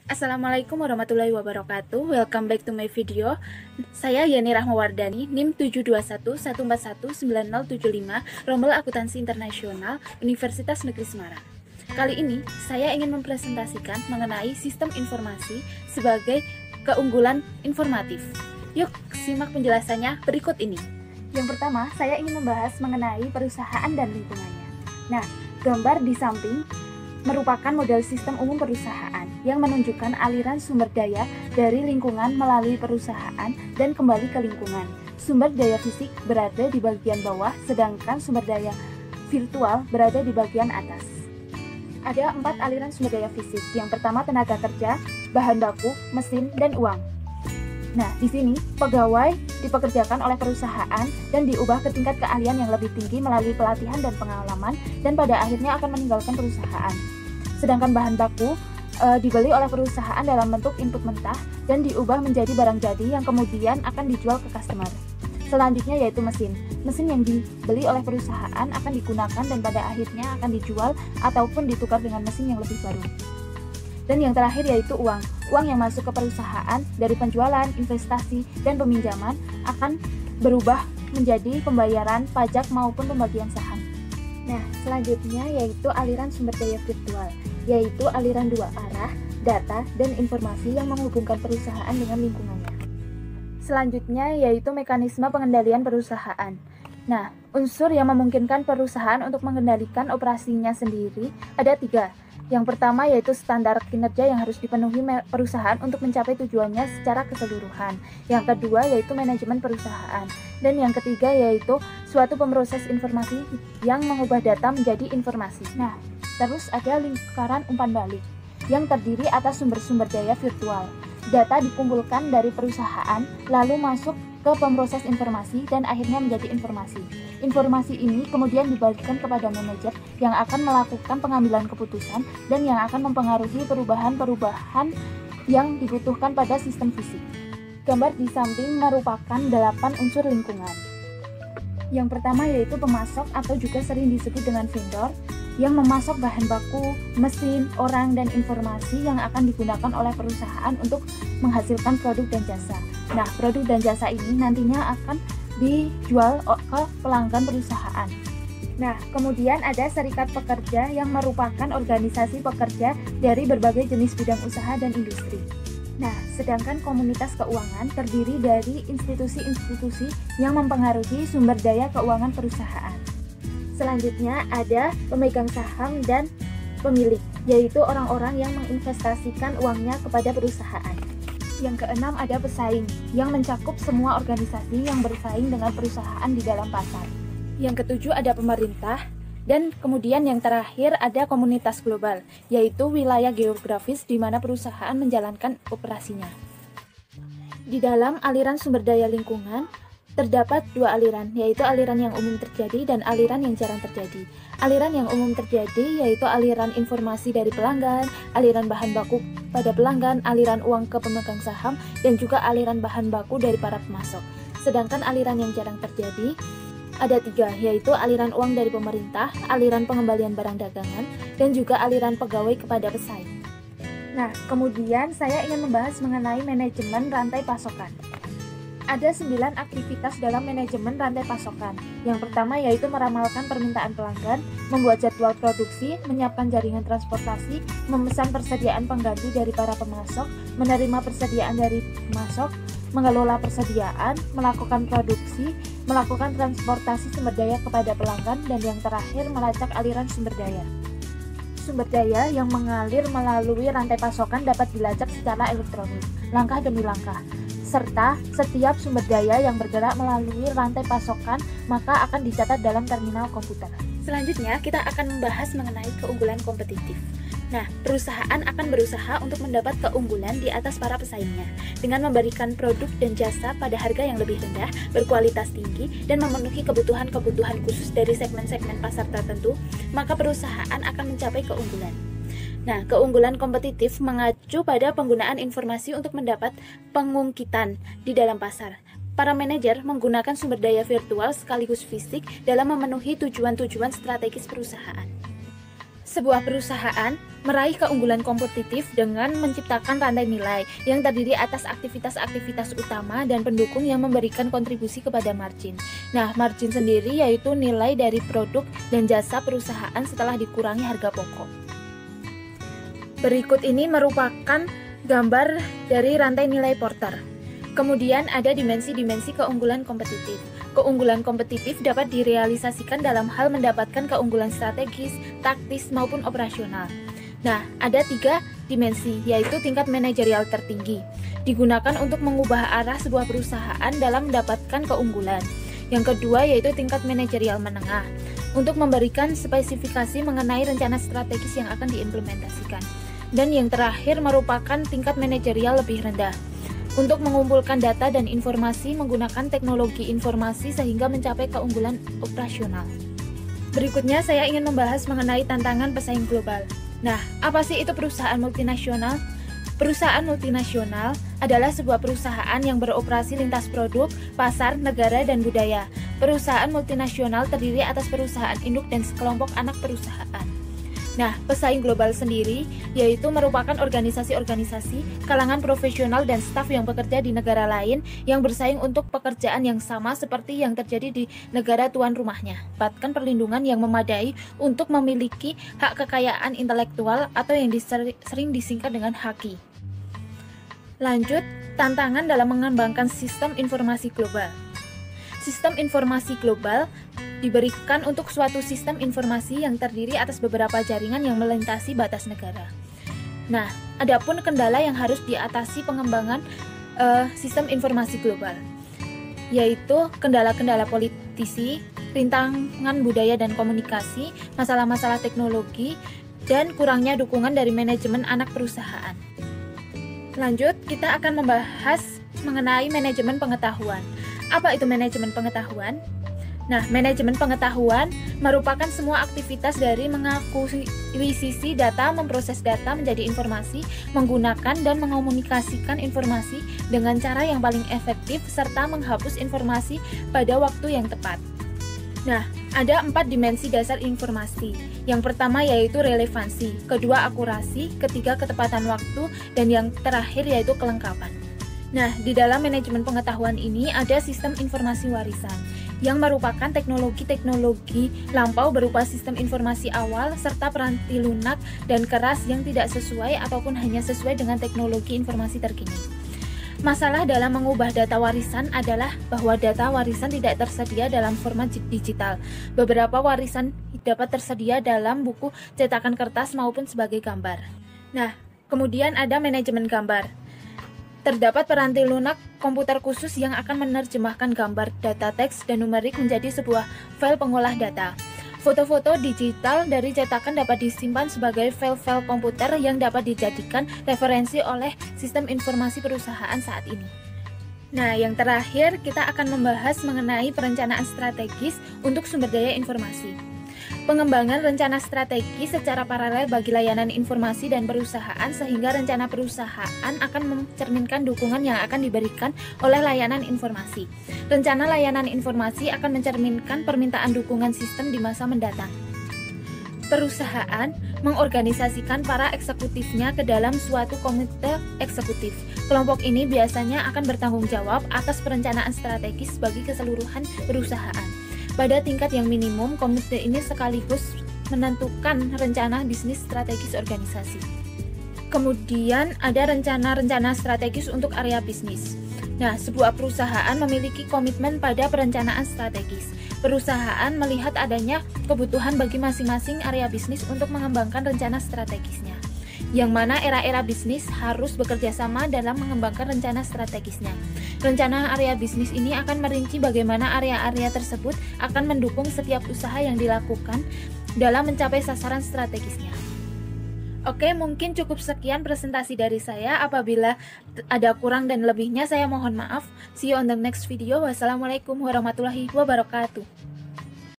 Assalamualaikum warahmatullahi wabarakatuh. Welcome back to my video. Saya Yani Rahmawardani, NIM 72114190075, Rombel Akuntansi Internasional, Universitas Negeri Semarang. Kali ini saya ingin mempresentasikan mengenai sistem informasi sebagai keunggulan informatif. Yuk simak penjelasannya berikut ini. Yang pertama, saya ingin membahas mengenai perusahaan dan lingkungannya. Nah, gambar di samping merupakan model sistem umum perusahaan yang menunjukkan aliran sumber daya dari lingkungan melalui perusahaan dan kembali ke lingkungan. Sumber daya fisik berada di bagian bawah, sedangkan sumber daya virtual berada di bagian atas. Ada 4 aliran sumber daya fisik. Yang pertama tenaga kerja, bahan baku, mesin, dan uang. Nah, di sini pegawai dipekerjakan oleh perusahaan dan diubah ke tingkat keahlian yang lebih tinggi melalui pelatihan dan pengalaman, dan pada akhirnya akan meninggalkan perusahaan. Sedangkan bahan baku dibeli oleh perusahaan dalam bentuk input mentah dan diubah menjadi barang jadi yang kemudian akan dijual ke customer. Selanjutnya yaitu mesin. Mesin yang dibeli oleh perusahaan akan digunakan dan pada akhirnya akan dijual ataupun ditukar dengan mesin yang lebih baru. Dan yang terakhir yaitu uang. Uang yang masuk ke perusahaan dari penjualan, investasi, dan peminjaman akan berubah menjadi pembayaran pajak maupun pembagian saham. Nah, selanjutnya yaitu aliran sumber daya virtual, yaitu aliran dua arah, data, dan informasi yang menghubungkan perusahaan dengan lingkungannya. Selanjutnya yaitu mekanisme pengendalian perusahaan. Nah, unsur yang memungkinkan perusahaan untuk mengendalikan operasinya sendiri ada 3. Yang pertama yaitu standar kinerja yang harus dipenuhi perusahaan untuk mencapai tujuannya secara keseluruhan. Yang kedua yaitu manajemen perusahaan. Dan yang ketiga yaitu suatu pemroses informasi yang mengubah data menjadi informasi. Nah, terus ada lingkaran umpan balik yang terdiri atas sumber-sumber daya virtual. Data dikumpulkan dari perusahaan lalu masuk ke pemroses informasi dan akhirnya menjadi informasi. Informasi ini kemudian dibagikan kepada manajer yang akan melakukan pengambilan keputusan dan yang akan mempengaruhi perubahan-perubahan yang dibutuhkan pada sistem fisik. Gambar di samping merupakan 8 unsur lingkungan. Yang pertama yaitu pemasok atau juga sering disebut dengan vendor yang memasok bahan baku, mesin, orang, dan informasi yang akan digunakan oleh perusahaan untuk menghasilkan produk dan jasa. Nah, produk dan jasa ini nantinya akan dijual ke pelanggan perusahaan. Nah, kemudian ada serikat pekerja yang merupakan organisasi pekerja dari berbagai jenis bidang usaha dan industri. Nah, sedangkan komunitas keuangan terdiri dari institusi-institusi yang mempengaruhi sumber daya keuangan perusahaan. Selanjutnya ada pemegang saham dan pemilik, yaitu orang-orang yang menginvestasikan uangnya kepada perusahaan. Yang keenam ada pesaing, yang mencakup semua organisasi yang bersaing dengan perusahaan di dalam pasar. Yang ketujuh ada pemerintah, dan kemudian yang terakhir ada komunitas global, yaitu wilayah geografis di mana perusahaan menjalankan operasinya. Di dalam aliran sumber daya lingkungan, terdapat 2 aliran, yaitu aliran yang umum terjadi dan aliran yang jarang terjadi. Aliran yang umum terjadi yaitu aliran informasi dari pelanggan, aliran bahan baku pada pelanggan, aliran uang ke pemegang saham, dan juga aliran bahan baku dari para pemasok. Sedangkan aliran yang jarang terjadi ada 3, yaitu aliran uang dari pemerintah, aliran pengembalian barang dagangan, dan juga aliran pegawai kepada pesaing. Nah, kemudian saya ingin membahas mengenai manajemen rantai pasokan. Ada 9 aktivitas dalam manajemen rantai pasokan. Yang pertama yaitu meramalkan permintaan pelanggan, membuat jadwal produksi, menyiapkan jaringan transportasi, memesan persediaan pengganti dari para pemasok, menerima persediaan dari pemasok, mengelola persediaan, melakukan produksi, melakukan transportasi sumber daya kepada pelanggan, dan yang terakhir melacak aliran sumber daya. Sumber daya yang mengalir melalui rantai pasokan dapat dilacak secara elektronik, langkah demi langkah. Serta setiap sumber daya yang bergerak melalui rantai pasokan maka akan dicatat dalam terminal komputer. Selanjutnya kita akan membahas mengenai keunggulan kompetitif. Nah, perusahaan akan berusaha untuk mendapat keunggulan di atas para pesaingnya dengan memberikan produk dan jasa pada harga yang lebih rendah, berkualitas tinggi, dan memenuhi kebutuhan-kebutuhan khusus dari segmen-segmen pasar tertentu, maka perusahaan akan mencapai keunggulan. Nah, keunggulan kompetitif mengacu pada penggunaan informasi untuk mendapat pengungkitan di dalam pasar. Para manajer menggunakan sumber daya virtual sekaligus fisik dalam memenuhi tujuan-tujuan strategis perusahaan. Sebuah perusahaan meraih keunggulan kompetitif dengan menciptakan rantai nilai yang terdiri atas aktivitas-aktivitas utama dan pendukung yang memberikan kontribusi kepada margin. Nah, margin sendiri yaitu nilai dari produk dan jasa perusahaan setelah dikurangi harga pokok. Berikut ini merupakan gambar dari rantai nilai Porter. Kemudian ada dimensi-dimensi keunggulan kompetitif. Keunggulan kompetitif dapat direalisasikan dalam hal mendapatkan keunggulan strategis, taktis, maupun operasional. Nah, ada 3 dimensi, yaitu tingkat manajerial tertinggi. Digunakan untuk mengubah arah sebuah perusahaan dalam mendapatkan keunggulan. Yang kedua yaitu tingkat manajerial menengah, untuk memberikan spesifikasi mengenai rencana strategis yang akan diimplementasikan. Dan yang terakhir merupakan tingkat manajerial lebih rendah, untuk mengumpulkan data dan informasi menggunakan teknologi informasi sehingga mencapai keunggulan operasional. Berikutnya saya ingin membahas mengenai tantangan pesaing global. Nah, apa sih itu perusahaan multinasional? Perusahaan multinasional adalah sebuah perusahaan yang beroperasi lintas produk, pasar, negara, dan budaya. Perusahaan multinasional terdiri atas perusahaan induk dan sekelompok anak perusahaan. Nah, pesaing global sendiri yaitu merupakan organisasi-organisasi, kalangan profesional dan staf yang bekerja di negara lain yang bersaing untuk pekerjaan yang sama seperti yang terjadi di negara tuan rumahnya. Dapatkan perlindungan yang memadai untuk memiliki hak kekayaan intelektual atau yang sering disingkat dengan haki. Lanjut, tantangan dalam mengembangkan sistem informasi global. Sistem informasi global diberikan untuk suatu sistem informasi yang terdiri atas beberapa jaringan yang melintasi batas negara. Nah, adapun kendala yang harus diatasi pengembangan sistem informasi global, yaitu kendala-kendala politisi, rintangan budaya dan komunikasi, masalah-masalah teknologi, dan kurangnya dukungan dari manajemen anak perusahaan. Lanjut, kita akan membahas mengenai manajemen pengetahuan. Apa itu manajemen pengetahuan? Nah, manajemen pengetahuan merupakan semua aktivitas dari mengakuisisi data, memproses data menjadi informasi, menggunakan dan mengomunikasikan informasi dengan cara yang paling efektif, serta menghapus informasi pada waktu yang tepat. Nah, ada 4 dimensi dasar informasi. Yang pertama yaitu relevansi, kedua akurasi, ketiga ketepatan waktu, dan yang terakhir yaitu kelengkapan. Nah, di dalam manajemen pengetahuan ini ada sistem informasi warisan, yang merupakan teknologi-teknologi lampau berupa sistem informasi awal serta peranti lunak dan keras yang tidak sesuai ataupun hanya sesuai dengan teknologi informasi terkini. Masalah dalam mengubah data warisan adalah bahwa data warisan tidak tersedia dalam format digital. Beberapa warisan dapat tersedia dalam buku cetakan kertas maupun sebagai gambar. Nah, kemudian ada manajemen gambar. Terdapat peranti lunak komputer khusus yang akan menerjemahkan gambar, data teks, dan numerik menjadi sebuah file pengolah data. Foto-foto digital dari cetakan dapat disimpan sebagai file-file komputer yang dapat dijadikan referensi oleh sistem informasi perusahaan saat ini. Nah, yang terakhir kita akan membahas mengenai perencanaan strategis untuk sumber daya informasi. Pengembangan rencana strategi secara paralel bagi layanan informasi dan perusahaan sehingga rencana perusahaan akan mencerminkan dukungan yang akan diberikan oleh layanan informasi. Rencana layanan informasi akan mencerminkan permintaan dukungan sistem di masa mendatang. Perusahaan mengorganisasikan para eksekutifnya ke dalam suatu komite eksekutif. Kelompok ini biasanya akan bertanggung jawab atas perencanaan strategis bagi keseluruhan perusahaan. Pada tingkat yang minimum, komite ini sekaligus menentukan rencana bisnis strategis organisasi. Kemudian ada rencana-rencana strategis untuk area bisnis. Nah, sebuah perusahaan memiliki komitmen pada perencanaan strategis. Perusahaan melihat adanya kebutuhan bagi masing-masing area bisnis untuk mengembangkan rencana strategisnya, yang mana era-era bisnis harus bekerja sama dalam mengembangkan rencana strategisnya. Rencana area bisnis ini akan merinci bagaimana area-area tersebut akan mendukung setiap usaha yang dilakukan dalam mencapai sasaran strategisnya. Oke, mungkin cukup sekian presentasi dari saya. Apabila ada kurang dan lebihnya, saya mohon maaf. See you on the next video. Wassalamualaikum warahmatullahi wabarakatuh.